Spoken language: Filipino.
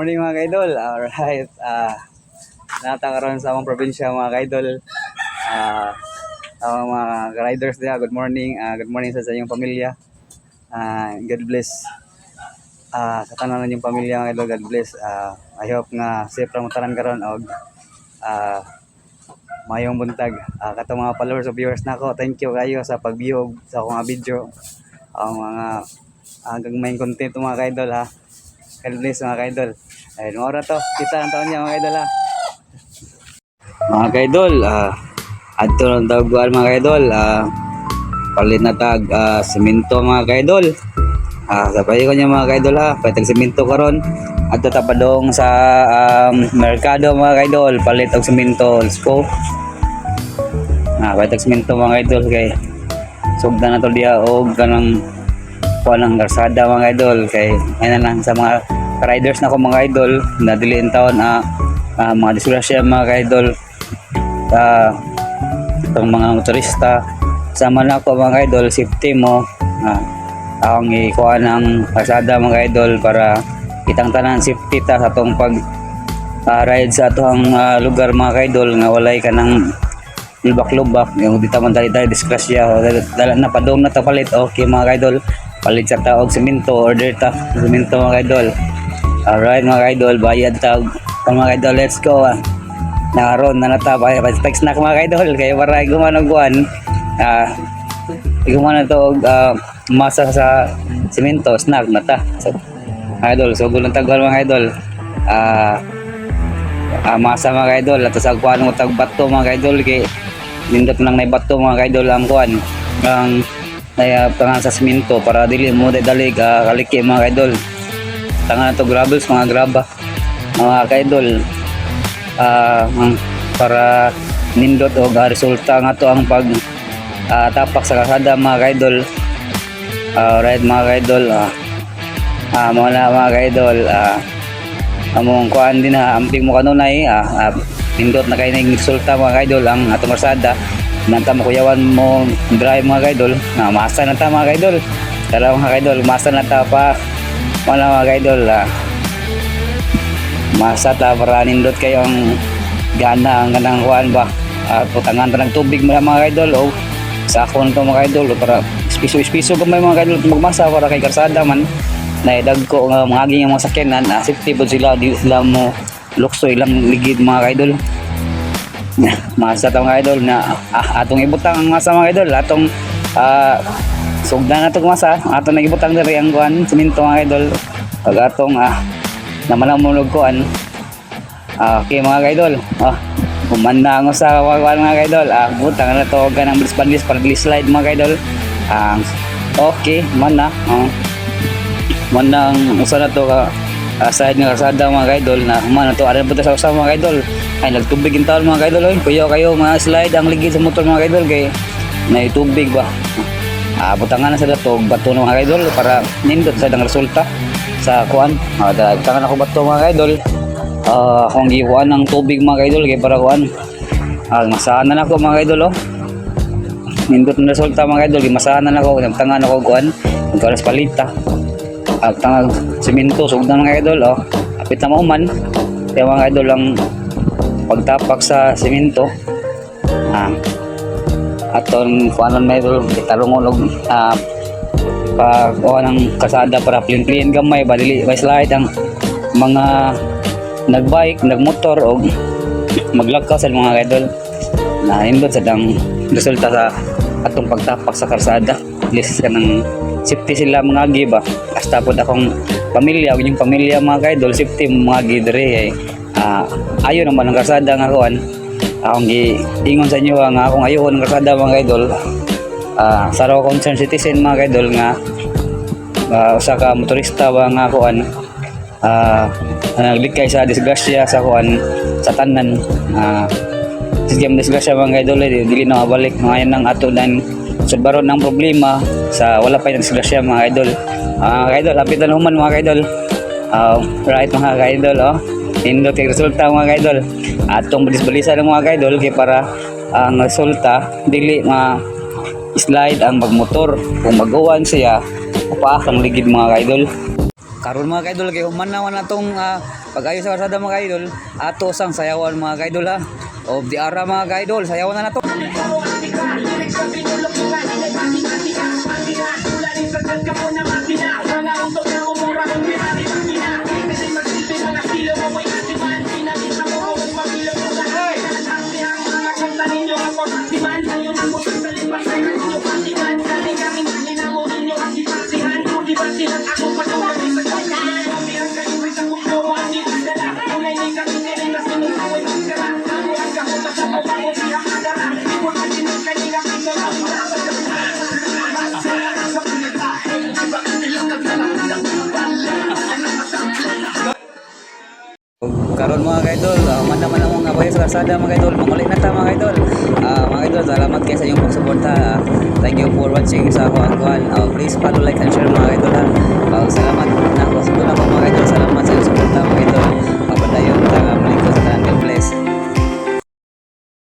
morning mga kaidol. Alright, natakaroon sa among probinsya mga kaidol. Sa mga riders niya, good morning. Good morning sa inyong pamilya. God bless. Sa tanan ng inyong pamilya mga kaidol, God bless. I hope nga safe ra mo tanan karon og mayong buntag. Katong mga followers o viewers nako, thank you kayo sa pag-view sa akong mga video. Ang mga gagmayng content mga kaidol ha. God bless mga kaidol. Ayun, mora to. Kita ang taon niya mga kaidol ha. Mga kaidol, adto ng taguan mga kaidol. Palit na tag semento mga kaidol. Sabay ko niya mga kaidol ha. Palit semento karon. Adto tapadong sa merkado mga kaidol. Palit og semento. Let's go. Palit og semento mga kaidol kay sugdan na to diha og kanang kuanang karsada mga idol kay ayun lang sa mga riders na ko mga idol na diliin taon mga disgrasya mga idol itong mga motorista sama na ako mga idol safety mo akong ikuha ng karsada mga idol para kitang tanan safety ta sa itong pag ride sa itong lugar mga idol nga walay ka ng lubak-lubak yung dito man tayo disgrasya dala na padong na tapalit okay mga idol palit sa taog semento, order ta semento mga idol. Alright mga idol, bayad tag mga idol, let's go. Naron na nata text na mga idol kay para gumanog kuan gumana to masa sa semento snack na ta so, idol so gulong tagwal mga idol masa mga idol ato sa kuan mo tag bato mga idol kay nindot nang nay bato mga idol ang kuan ang tangan sa semento para dili mo dalig kaliki mga kaidol tangan to gravels mga graba mga kaidol para nindot o resulta nga to ang pag tapak sa kalsada mga kaidol. Right mga kaidol mga kaidol among kuan din amping mo kanunay nindot na kay ning resulta mga kaidol ang atong kalsada nanta makuyawan mo drive mga kaidol na masa na ta mga kaidol tara mga kaidol masa na ta pa wala mga kaidol masa ta para nindot kayo ang gana ang ganang kuhan ba putangan ta ng tubig mga kaidol o sakon to mga kaidol para piso ko may mga kaidol magmasa para kay karsada man naidag ko nga mga aging mga sakyanan safety po sila di sila mo lukso ilang ligid mga kaidol masa tong idol na atong ibutang ang masa mga idol atong sugdan na itong masa atong nagibutang diri ang kuan semento mga idol pag atong namanamulog kuan okay mga idol kumanda ako sa kuan mga idol butang na to ganang bilis para slide mga idol okay man na usa na to side ng karsada mga idol na man to ara buta sa usa mga idol ay nagtubig in taon mga idol kuya kayo mga slide ang ligid sa motor mga idol kay naitubig ba butangan na sa dato bato mga idol para nindot sa dang resulta sa kuan tangan ako bato mga idol kung giwan ng tubig mga idol kay para kuan masahan na ako mga idol nindot na resulta mga idol masahan na ako tangan ako kuan karas palita tangag semento sugdan mga idol apit na mauman kaya mga idol ang pagtapak sa semento aton kuanon mga idol italungon og pagkuha ng kasada para clean gamay badili may slide ang mga nagbike nagmotor o maglakaw sa mga idol na indot sa dang resulta sa atong pagtapak sa karsada list ka ng safety sila mga giba hasta po akong pamilya yung pamilya mga kaidol safety mga gidre ayo naman ang karsada nga kuan akong giingon sa inyo nga akong ayo ng karsada mga kaidol sa raw concerned citizen mga kaidol nga usa ka motorista ba nga kuan naglikay sa disgrasya sa kuan sa tanan sige disgrasya mga kaidol dili na mabalik ngayon nang ato dan sulbaron ng problema sa wala pa yung disgrasya mga idol kaidol hapitan human mga kaidol right mga kaidol indot kay resulta mga kaidol atong balis-balisan ng mga kaidol kay para ang resulta dili slide ang magmotor kung magawan siya upaak ang ligid mga kaidol karon mga kaidol kay human naman natong pag-ayo sa karsada mga kaidol, ato sang sayawan mga kaidol ha. Of the ara mga kaidol, sayawan na nato. Karon mga kaidol, man naman akong abayo sa karsada mga kaidol, mangulit na ta mga kaidol. Mga kaidol, salamat kayo sa inyong pagsuporta. Thank you for watching sa ako ang kuhan. Please follow, like, and share mga kaidol ha. Salamat na ako sa mga kaidol, salamat sa inyong suporta mga kaidol.